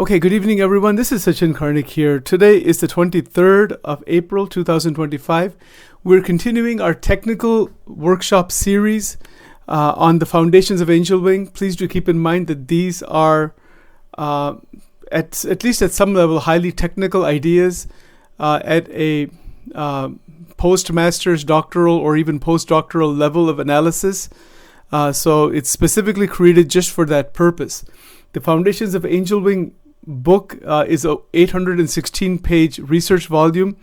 Okay, good evening, everyone. This is Sachin Karnik here. Today is the 23rd of April, 2025. We're continuing our technical workshop series on the foundations of Angel Wing. Please do keep in mind that these are, at least at some level, highly technical ideas at a postmaster's doctoral or even postdoctoral level of analysis. So it's specifically created just for that purpose. The Foundations of Angel Wing book is a 816-page research volume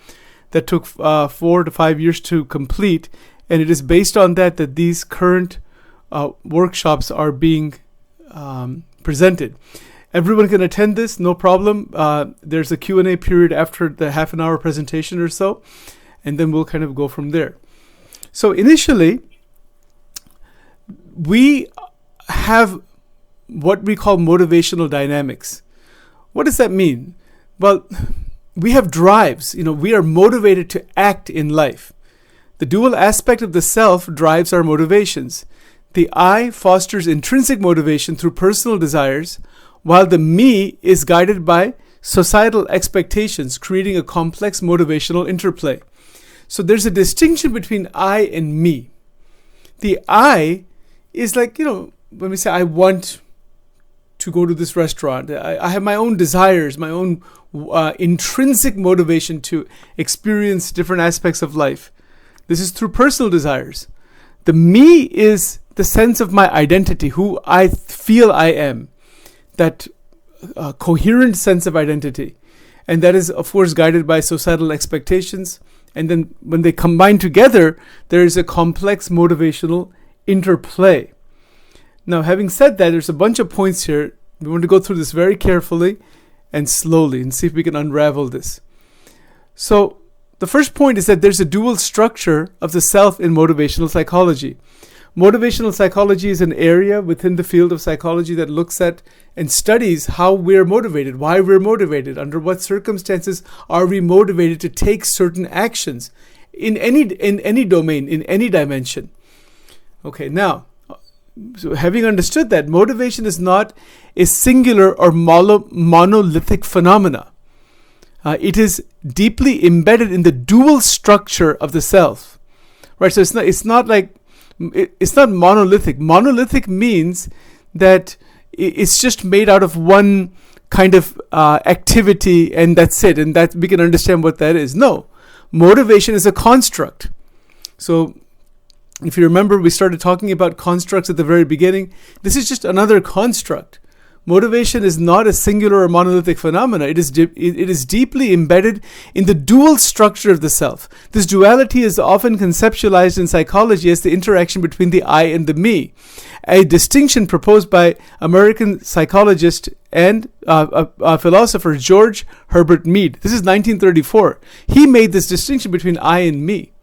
that took 4 to 5 years to complete, and it is based on that these current workshops are being presented. Everyone can attend this, no problem. There's a Q&A period after the half an hour presentation or so, and then we'll kind of go from there. So initially, we have what we call motivational dynamics. What does that mean? Well, we have drives. We are motivated to act in life. The dual aspect of the self drives our motivations. The I fosters intrinsic motivation through personal desires, while the me is guided by societal expectations, creating a complex motivational interplay. So there's a distinction between I and me. The I is like, when we say I want to go to this restaurant, I have my own desires, my own intrinsic motivation to experience different aspects of life. This is through personal desires. The me is the sense of my identity, who I feel I am, that coherent sense of identity. And that is, of course, guided by societal expectations. And then when they combine together, there is a complex motivational interplay. Now, having said that, there's a bunch of points here. We want to go through this very carefully and slowly and see if we can unravel this. So the first point is that there's a dual structure of the self in motivational psychology. Motivational psychology is an area within the field of psychology that looks at and studies how we're motivated, why we're motivated, under what circumstances are we motivated to take certain actions in any domain, in any dimension. Okay, now, so having understood that, motivation is not a singular or monolithic phenomena. It is deeply embedded in the dual structure of the self, right? So it's not monolithic. Monolithic means that it's just made out of one kind of activity, and that's it, and that we can understand what that is. No, motivation is a construct. So if you remember, we started talking about constructs at the very beginning. This is just another construct. Motivation is not a singular or monolithic phenomena. It is deeply embedded in the dual structure of the self. This duality is often conceptualized in psychology as the interaction between the I and the me, a distinction proposed by American psychologist and philosopher George Herbert Mead. This is 1934. He made this distinction between I and me.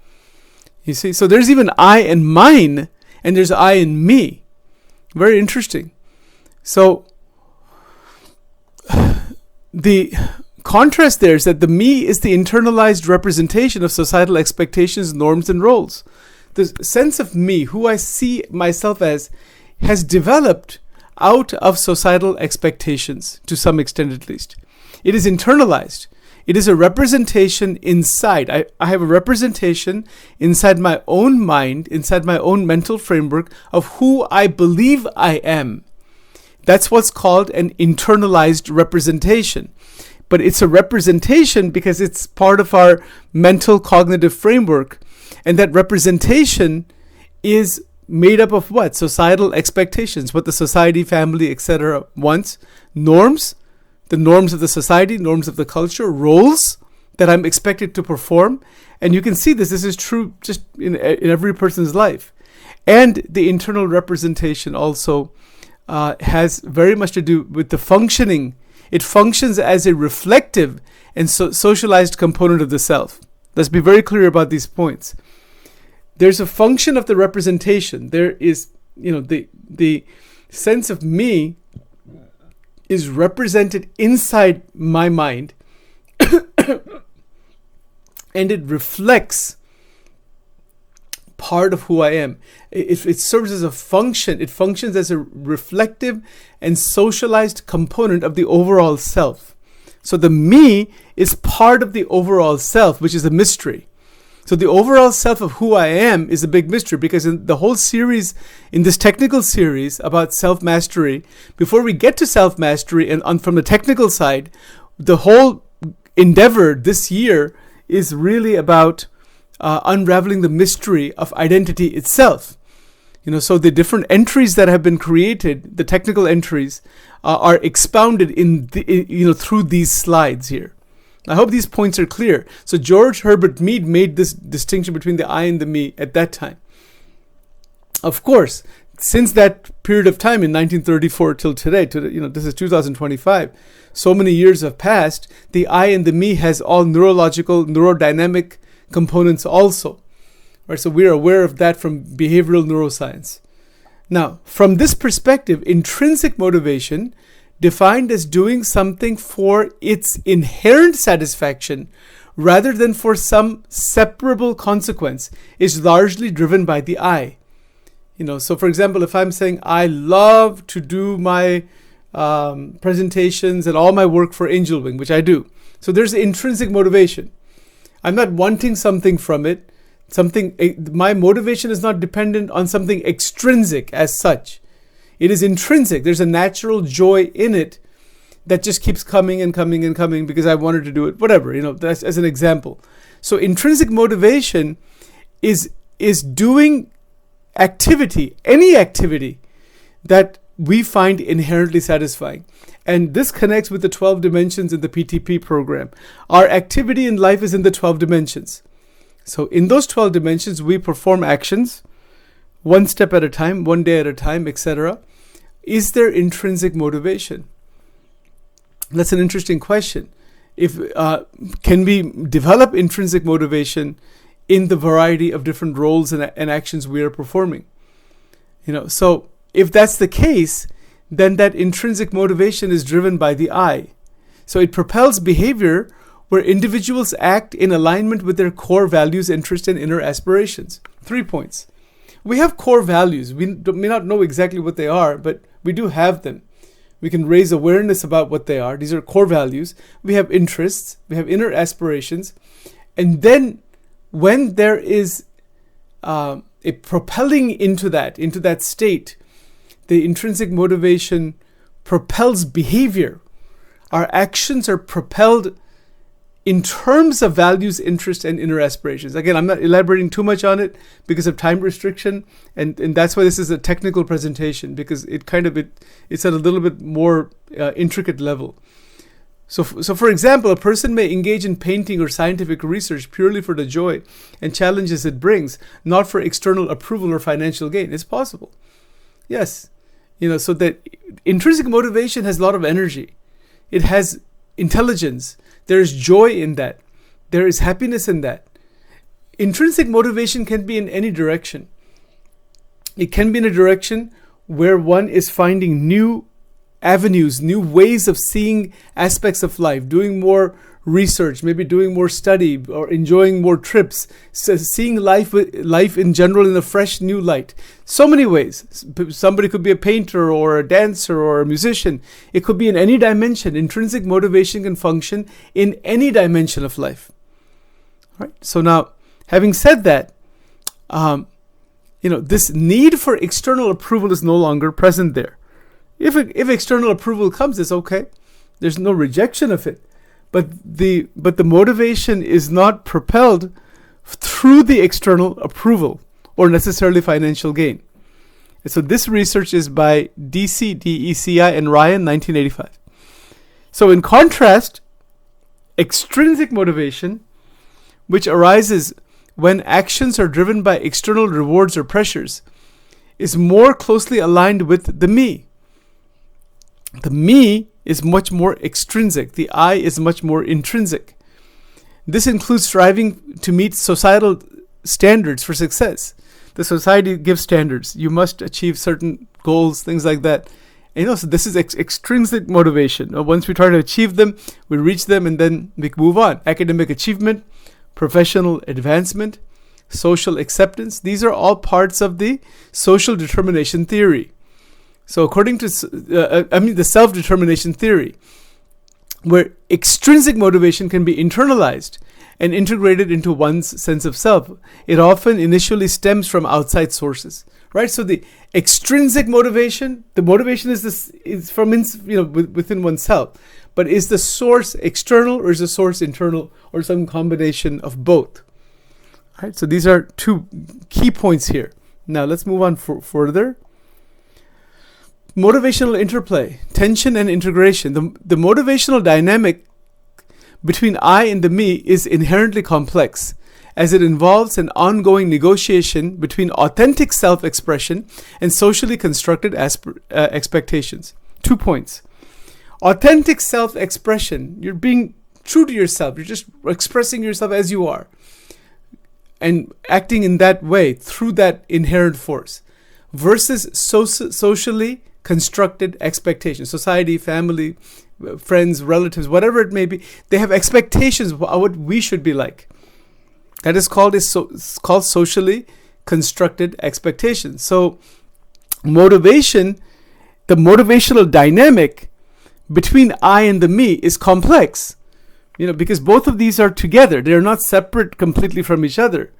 You see, so there's even I and mine, and there's I and me. Very interesting. So the contrast there is that the me is the internalized representation of societal expectations, norms, and roles. The sense of me, who I see myself as, has developed out of societal expectations, to some extent at least. It is internalized. It is a representation inside. I have a representation inside my own mind, inside my own mental framework of who I believe I am. That's what's called an internalized representation. But it's a representation because it's part of our mental cognitive framework. And that representation is made up of what? Societal expectations, what the society, family, etc. wants. Norms, the norms of the society, norms of the culture, roles that I'm expected to perform. And you can see this is true just in every person's life. And the internal representation also has very much to do with the functioning. It functions as a reflective and socialized component of the self. Let's be very clear about these points. There's a function of the representation. There is, the sense of me is represented inside my mind and it reflects part of who I am. It serves as a function. It functions as a reflective and socialized component of the overall self. So the me is part of the overall self, which is a mystery. So the overall self of who I am is a big mystery, because in the whole series, in this technical series about self-mastery, before we get to self-mastery and from the technical side, the whole endeavor this year is really about unraveling the mystery of identity itself. So the different entries that have been created, the technical entries, are expounded through these slides here. I hope these points are clear. So George Herbert Mead made this distinction between the I and the me at that time. Of course, since that period of time in 1934 till today, this is 2025, so many years have passed, the I and the me has all neurological, neurodynamic components also. Right? So we are aware of that from behavioral neuroscience. Now, from this perspective, intrinsic motivation, defined as doing something for its inherent satisfaction rather than for some separable consequence, is largely driven by the I. So for example, if I'm saying I love to do my presentations and all my work for Angel Wing, which I do. So there's intrinsic motivation. I'm not wanting something from it. My motivation is not dependent on something extrinsic as such. It is intrinsic. There's a natural joy in it that just keeps coming and coming and coming because I wanted to do it, whatever, that's as an example. So intrinsic motivation is doing activity, any activity that we find inherently satisfying. And this connects with the 12 dimensions in the PTP program. Our activity in life is in the 12 dimensions. So in those 12 dimensions, we perform actions, one step at a time, one day at a time, etc. Is there intrinsic motivation? That's an interesting question. Can we develop intrinsic motivation in the variety of different roles and actions we are performing? So if that's the case, then that intrinsic motivation is driven by the I. So it propels behavior where individuals act in alignment with their core values, interests, and inner aspirations. 3 points. We have core values. We may not know exactly what they are, but we do have them. We can raise awareness about what they are. These are core values. We have interests. We have inner aspirations. And then when there is a propelling into that state, the intrinsic motivation propels behavior. Our actions are propelled in terms of values, interests, and inner aspirations. Again, I'm not elaborating too much on it because of time restriction, and that's why this is a technical presentation, because it's at a little bit more intricate level. So for example, a person may engage in painting or scientific research purely for the joy and challenges it brings, not for external approval or financial gain. It's possible. Yes. So that intrinsic motivation has a lot of energy. It has intelligence. There is joy in that. There is happiness in that. Intrinsic motivation can be in any direction. It can be in a direction where one is finding new avenues, new ways of seeing aspects of life, doing more research, maybe doing more study or enjoying more trips, seeing life in general in a fresh new light. So many ways. Somebody could be a painter or a dancer or a musician. It could be in any dimension. Intrinsic motivation can function in any dimension of life. All right. So now, having said that, this need for external approval is no longer present there. If external approval comes, it's okay. There's no rejection of it. But the motivation is not propelled through the external approval or necessarily financial gain. And so this research is by DCI and Ryan, 1985. So in contrast, extrinsic motivation, which arises when actions are driven by external rewards or pressures, is more closely aligned with the me. The me is much more extrinsic. The I is much more intrinsic. This includes striving to meet societal standards for success. The society gives standards. You must achieve certain goals, things like that. And so this is extrinsic motivation. Once we try to achieve them, we reach them and then we move on. Academic achievement, professional advancement, social acceptance. These are all parts of the social determination theory. So according to, the self-determination theory, where extrinsic motivation can be internalized and integrated into one's sense of self, it often initially stems from outside sources, right? So the extrinsic motivation, the motivation is from within oneself, but is the source external or is the source internal or some combination of both? All right, so these are two key points here. Now let's move on further. Motivational interplay, tension and integration. The motivational dynamic between I and the me is inherently complex, as it involves an ongoing negotiation between authentic self-expression and socially constructed expectations. 2 points. Authentic self-expression, you're being true to yourself. You're just expressing yourself as you are and acting in that way through that inherent force, versus socially constructed expectations. Society, family, friends, relatives, whatever it may be, they have expectations of what we should be like. That is called socially constructed expectations. So motivation, the motivational dynamic between I and the me is complex, because both of these are together. They're not separate completely from each other.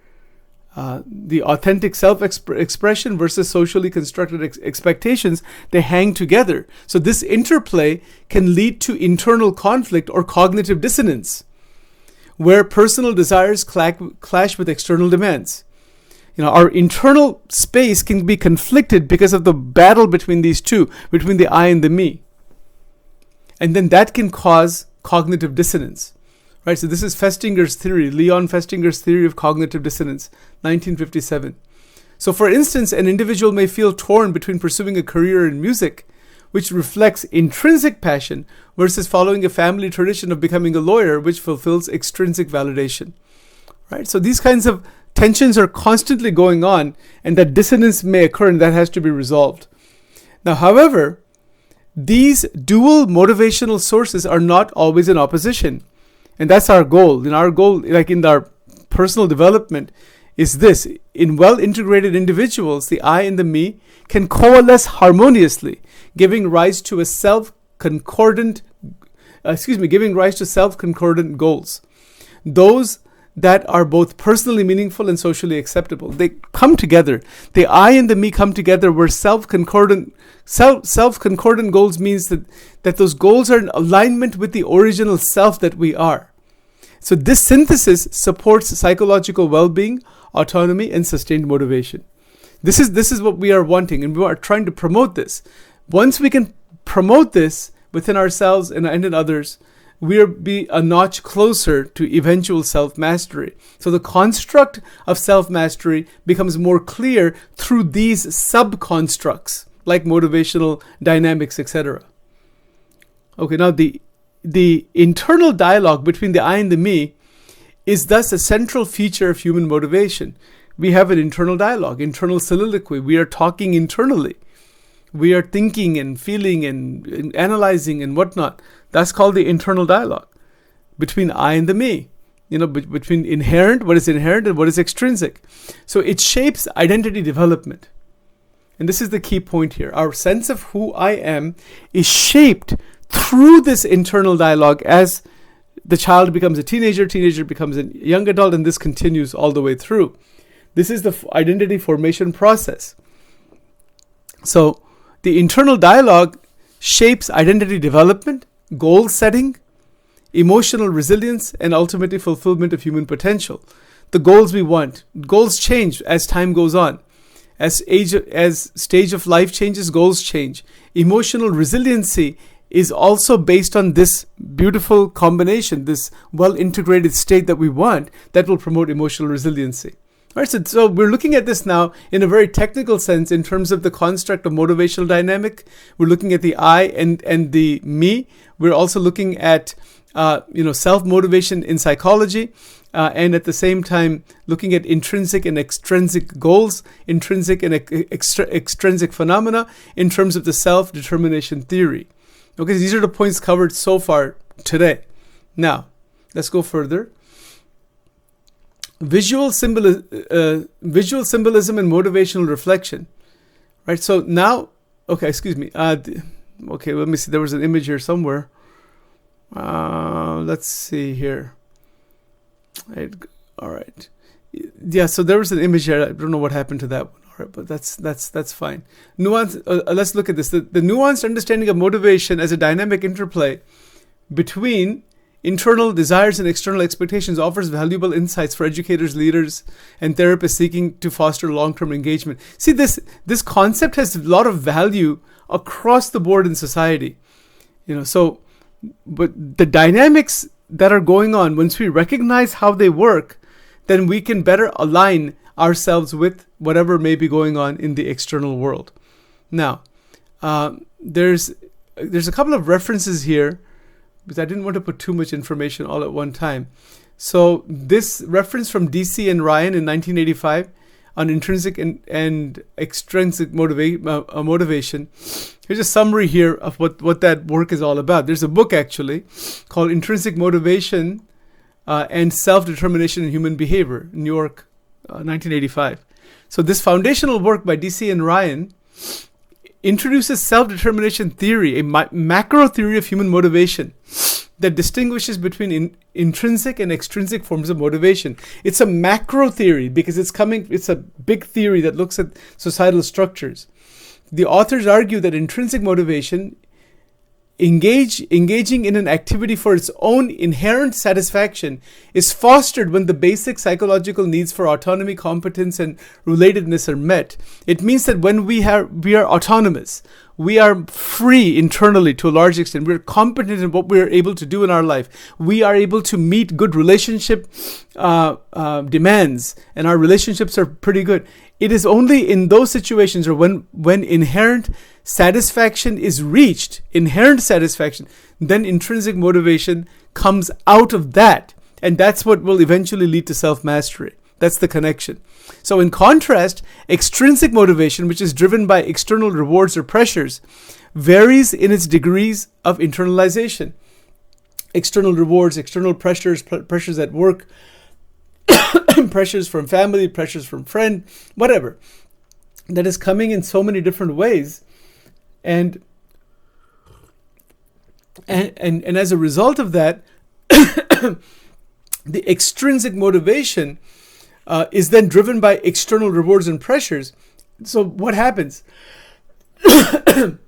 The authentic self-expression versus socially constructed expectations, they hang together. So this interplay can lead to internal conflict or cognitive dissonance, where personal desires clash with external demands. Our internal space can be conflicted because of the battle between these two, between the I and the me. And then that can cause cognitive dissonance. Right, so this is Festinger's theory, Leon Festinger's theory of cognitive dissonance, 1957. So for instance, an individual may feel torn between pursuing a career in music, which reflects intrinsic passion, versus following a family tradition of becoming a lawyer, which fulfills extrinsic validation. Right, so these kinds of tensions are constantly going on, and that dissonance may occur, and that has to be resolved. Now, however, these dual motivational sources are not always in opposition. And that's our goal. And our goal, like in our personal development, is this. In well-integrated individuals, the I and the me can coalesce harmoniously, giving rise to self-concordant goals. Those that are both personally meaningful and socially acceptable. They come together. The I and the me come together, where self-concordant goals means that those goals are in alignment with the original self that we are. So this synthesis supports psychological well-being, autonomy, and sustained motivation. This is what we are wanting, and we are trying to promote this. Once we can promote this within ourselves and in others, we'll be a notch closer to eventual self-mastery. So the construct of self-mastery becomes more clear through these sub-constructs, like motivational dynamics, etc. Okay, now the internal dialogue between the I and the me is thus a central feature of human motivation. We have an internal dialogue, internal soliloquy. We are talking internally. We are thinking and feeling and analyzing and whatnot. That's called the internal dialogue between I and the me. Between what is inherent and what is extrinsic. So it shapes identity development. And this is the key point here. Our sense of who I am is shaped through this internal dialogue as the child becomes a teenager becomes a young adult, and this continues all the way through. This is the identity formation process. So the internal dialogue shapes identity development, goal setting, emotional resilience, and ultimately fulfillment of human potential. The goals we want. Goals change as time goes on. As stage of life changes, goals change. Emotional resiliency is also based on this beautiful combination, this well-integrated state that we want, that will promote emotional resiliency. All right, so we're looking at this now in a very technical sense in terms of the construct of motivational dynamic. We're looking at the I and the me. We're also looking at self-motivation in psychology, and at the same time looking at intrinsic and extrinsic goals, intrinsic and extrinsic phenomena in terms of the self-determination theory. Okay, these are the points covered so far today. Now, let's go further. visual symbolism and motivational reflection. Right. So now, okay, excuse me. Okay, let me see. There was an image here somewhere. Let's see here. All right. Yeah. So there was an image here. I don't know what happened to that one. All right, but that's fine. Nuance. Let's look at this. The nuanced understanding of motivation as a dynamic interplay between internal desires and external expectations offers valuable insights for educators, leaders, and therapists seeking to foster long-term engagement. See, this concept has a lot of value across the board in society. So, but the dynamics that are going on, once we recognize how they work, then we can better align ourselves with whatever may be going on in the external world. Now, there's a couple of references here, because I didn't want to put too much information all at one time. So this reference from DC and Ryan in 1985 on intrinsic and extrinsic motivation. Here's a summary here of what that work is all about. There's a book actually called Intrinsic Motivation and Self-Determination in Human Behavior, New York, 1985. So this foundational work by DC and Ryan introduces self-determination theory, a macro theory of human motivation that distinguishes between intrinsic and extrinsic forms of motivation. It's a macro theory because it's a big theory that looks at societal structures. The authors argue that intrinsic motivation, engaging in an activity for its own inherent satisfaction, is fostered when the basic psychological needs for autonomy, competence, and relatedness are met. It means that when we are autonomous, we are free internally to a large extent. We're competent in what we're able to do in our life. We are able to meet good relationship demands, and our relationships are pretty good. It is only in those situations, or when inherent satisfaction is reached, then intrinsic motivation comes out of that. And that's what will eventually lead to self-mastery. That's the connection. So in contrast, extrinsic motivation, which is driven by external rewards or pressures, varies in its degrees of internalization. External rewards, external pressures, pressures at work, pressures from family, pressures from friend, whatever. That is coming in so many different ways. And as a result of that, the extrinsic motivation is then driven by external rewards and pressures. So what happens? That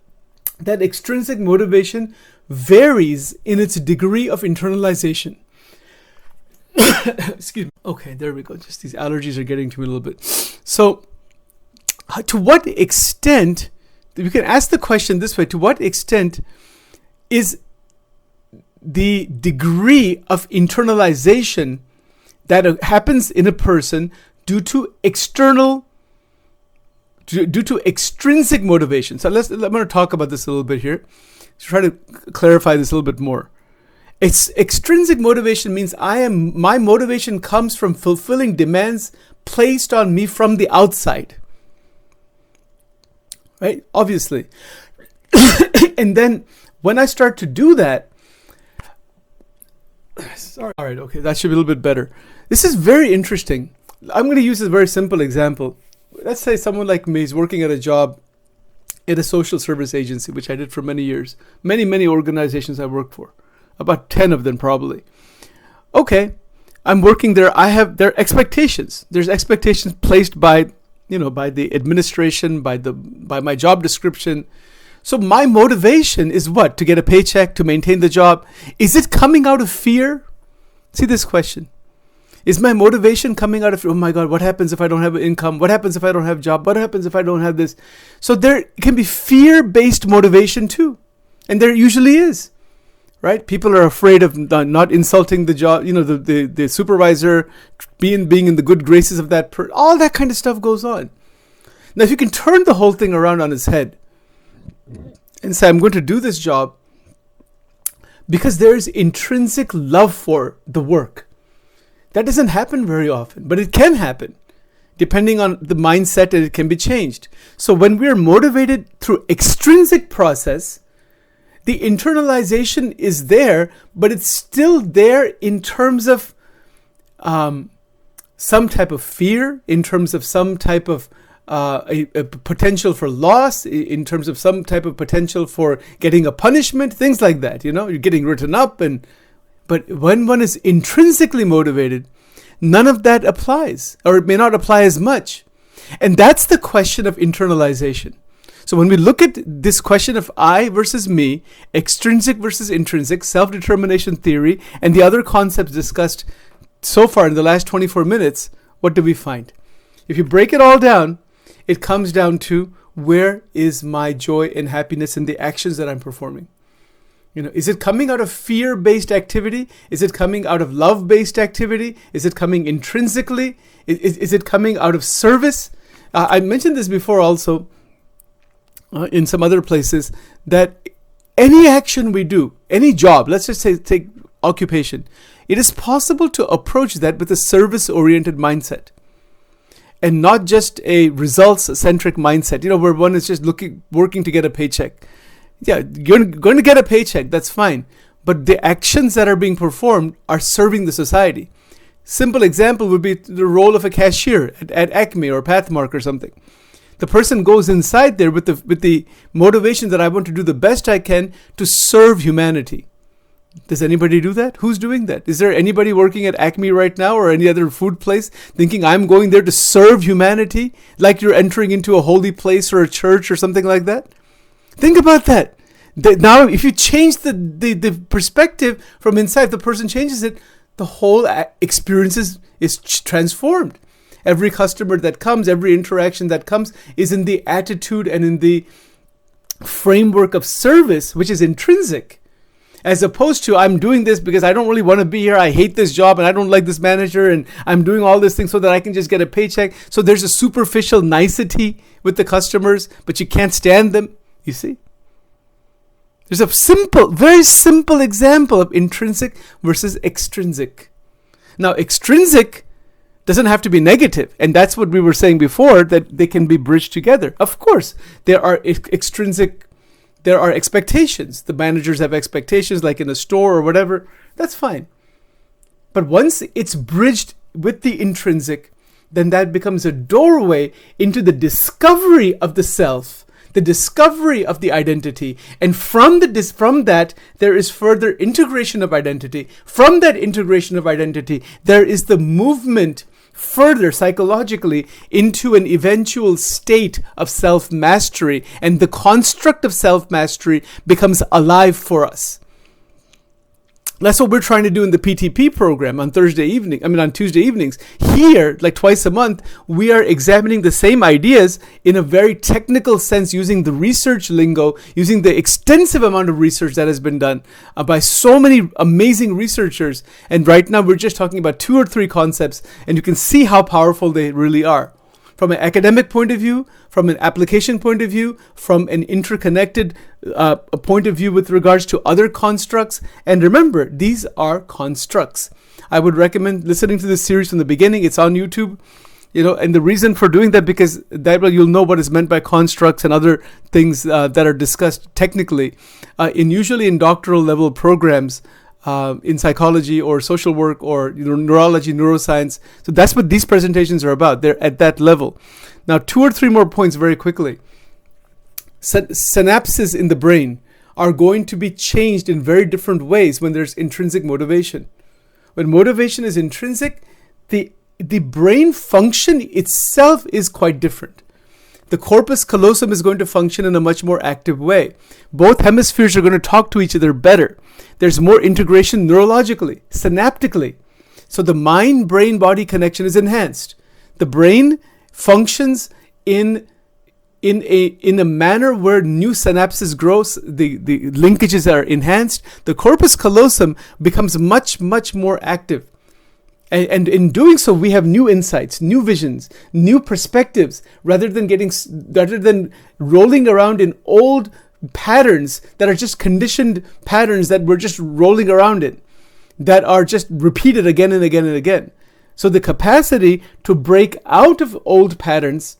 extrinsic motivation varies in its degree of internalization. Excuse me. Okay, there we go. Just these allergies are getting to me a little bit. So, to what extent, we can ask the question this way, to what extent is the degree of internalization that happens in a person due to extrinsic motivation? So I'm going to talk about this a little bit here to try to clarify this a little bit more. Extrinsic motivation means my motivation comes from fulfilling demands placed on me from the outside. Right? Obviously. And then when I start to do that, sorry, all right, okay, that should be a little bit better. This is very interesting. I'm going to use a very simple example. Let's say someone like me is working at a job at a social service agency, which I did for many years. Many organizations I worked for. About 10 of them probably. Okay, I'm working there. There are expectations. There's expectations placed by the administration, by my job description. So my motivation is what? To get a paycheck, to maintain the job. Is it coming out of fear? See this question. Is my motivation coming out of, oh my God, what happens if I don't have an income? What happens if I don't have a job? What happens if I don't have this? So there can be fear-based motivation too. And there usually is. Right? People are afraid of not insulting the job, the supervisor, being in the good graces of that person. All that kind of stuff goes on. Now, if you can turn the whole thing around on its head and say, I'm going to do this job because there's intrinsic love for the work. That doesn't happen very often, but it can happen. Depending on the mindset, and it can be changed. So when we're motivated through extrinsic process, the internalization is there, but it's still there in terms of some type of fear, in terms of some type of a potential for loss, in terms of some type of potential for getting a punishment, things like that. You're getting written up, but when one is intrinsically motivated, none of that applies, or it may not apply as much. And that's the question of internalization. So when we look at this question of I versus me, extrinsic versus intrinsic, self-determination theory, and the other concepts discussed so far in the last 24 minutes, what do we find? If you break it all down, it comes down to, where is my joy and happiness in the actions that I'm performing? Is it coming out of fear-based activity? Is it coming out of love-based activity? Is it coming intrinsically? Is it coming out of service? I mentioned this before also in some other places, that any action we do, any job, let's just say take occupation, it is possible to approach that with a service-oriented mindset and not just a results-centric mindset, where one is just working to get a paycheck. Yeah, you're going to get a paycheck, that's fine. But the actions that are being performed are serving the society. Simple example would be the role of a cashier at Acme or Pathmark or something. The person goes inside there with the motivation that I want to do the best I can to serve humanity. Does anybody do that? Who's doing that? Is there anybody working at Acme right now or any other food place thinking I'm going there to serve humanity, like you're entering into a holy place or a church or something like that? Think about that. Now, if you change the perspective from inside, the person changes it, the whole experience is transformed. Every customer that comes, every interaction that comes is in the attitude and in the framework of service, which is intrinsic. As opposed to, I'm doing this because I don't really want to be here. I hate this job and I don't like this manager, and I'm doing all these things so that I can just get a paycheck. So there's a superficial nicety with the customers, but you can't stand them. You see? There's a very simple example of intrinsic versus extrinsic. Now, extrinsic doesn't have to be negative. And that's what we were saying before, that they can be bridged together. Of course, there are expectations. The managers have expectations, like in a store or whatever. That's fine. But once it's bridged with the intrinsic, then that becomes a doorway into the discovery of the self, the discovery of the identity. And from that, there is further integration of identity. From that integration of identity, there is the movement further psychologically into an eventual state of self-mastery. And the construct of self-mastery becomes alive for us. That's what we're trying to do in the PTP program on Tuesday evenings. Here, like twice a month, we are examining the same ideas in a very technical sense, using the research lingo, using the extensive amount of research that has been done by so many amazing researchers. And right now, we're just talking about 2 or 3 concepts, and you can see how powerful they really are. From an academic point of view, from an application point of view, from an interconnected point of view with regards to other constructs. And remember, these are constructs. I would recommend listening to this series from the beginning. It's on YouTube. And the reason for doing that, because that way you'll know what is meant by constructs and other things that are discussed technically usually in doctoral level programs. In psychology or social work or neurology, neuroscience. So that's what these presentations are about. They're at that level. Now, 2 or 3 more points very quickly. Synapses in the brain are going to be changed in very different ways when there's intrinsic motivation. When motivation is intrinsic, the brain function itself is quite different. The corpus callosum is going to function in a much more active way. Both hemispheres are going to talk to each other better. There's more integration neurologically, synaptically. So the mind-brain-body connection is enhanced. The brain functions in a manner where new synapses grow, the linkages are enhanced. The corpus callosum becomes much, much more active. And in doing so, we have new insights, new visions, new perspectives, rather than rolling around in old patterns that are just conditioned patterns that we're just rolling around in, that are just repeated again and again and again. So the capacity to break out of old patterns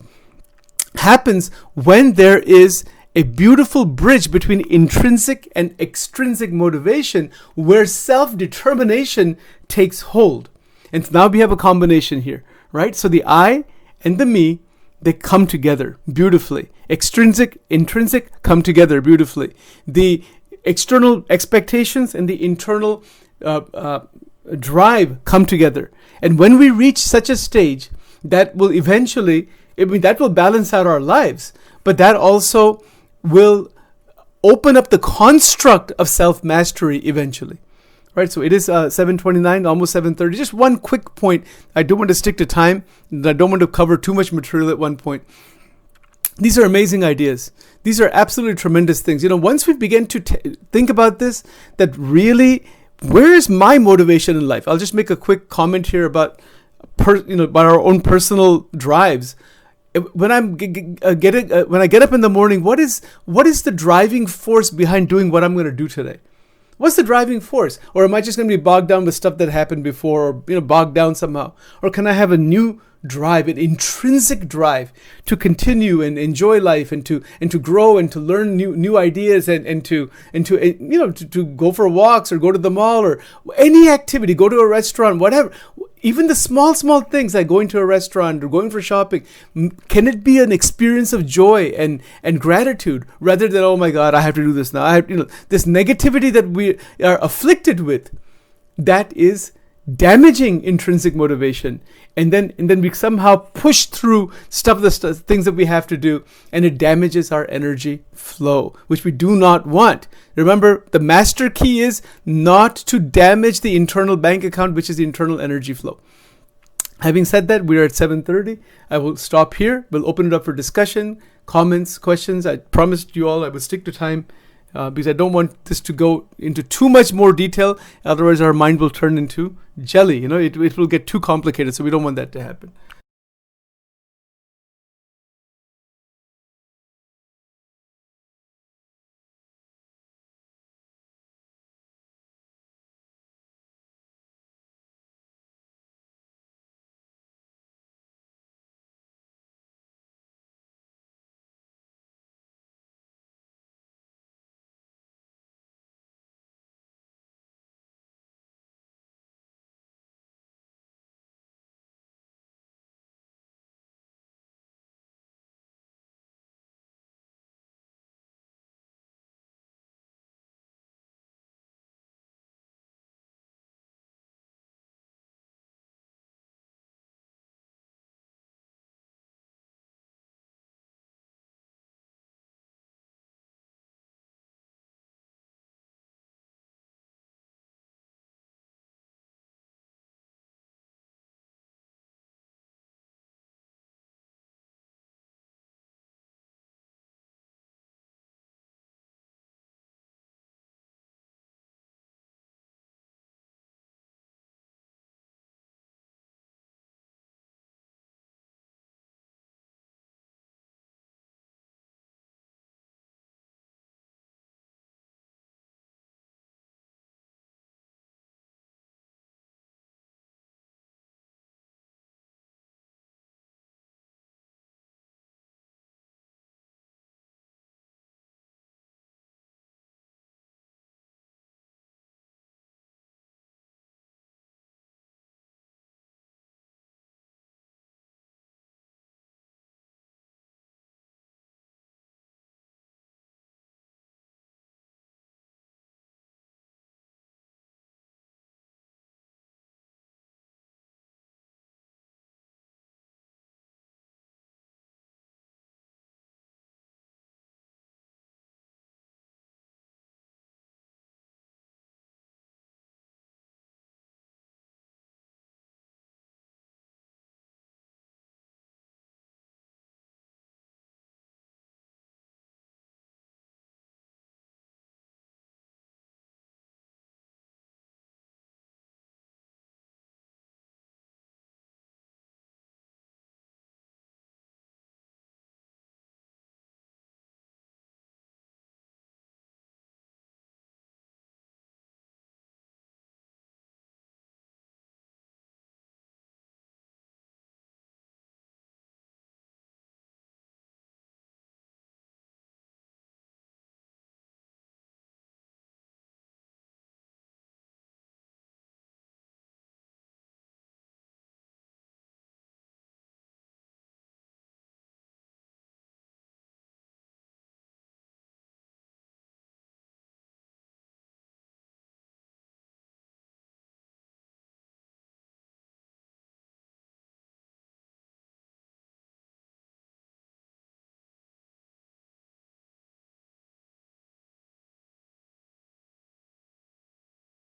happens when there is a beautiful bridge between intrinsic and extrinsic motivation, where self-determination takes hold. And now we have a combination here. right? So the I and the me, they come together beautifully. Extrinsic, intrinsic come together beautifully. The external expectations and the internal drive come together. And when we reach such a stage, that will eventually, that will balance out our lives, but that also will open up the construct of self-mastery eventually. Right, so it is 7:29, almost 7:30. Just one quick point. I don't want to stick to time. I don't want to cover too much material at one point. These are amazing ideas. These are absolutely tremendous things. Once we begin to think about this, that really, where is my motivation in life? I'll just make a quick comment here about about our own personal drives. When I get up in the morning, what is the driving force behind doing what I'm going to do today? What's the driving force? Or am I just going to be bogged down with stuff that happened before, or bogged down somehow? Or can I have a new drive, an intrinsic drive to continue and enjoy life and to grow and to learn new ideas and to go for walks or go to the mall or any activity, go to a restaurant, whatever. Even the small things like going to a restaurant or going for shopping, can it be an experience of joy and gratitude rather than, oh my God, I have to do this now. This negativity that we are afflicted with, that is damaging intrinsic motivation. And then we somehow push through things that we have to do, and it damages our energy flow, which we do not want. Remember, the master key is not to damage the internal bank account, which is the internal energy flow. Having said that, we are at 7:30. I will stop here. We'll open it up for discussion, comments, questions. I promised you all I would stick to time because I don't want this to go into too much more detail. Otherwise, our mind will turn into jelly. It will get too complicated, so we don't want that to happen.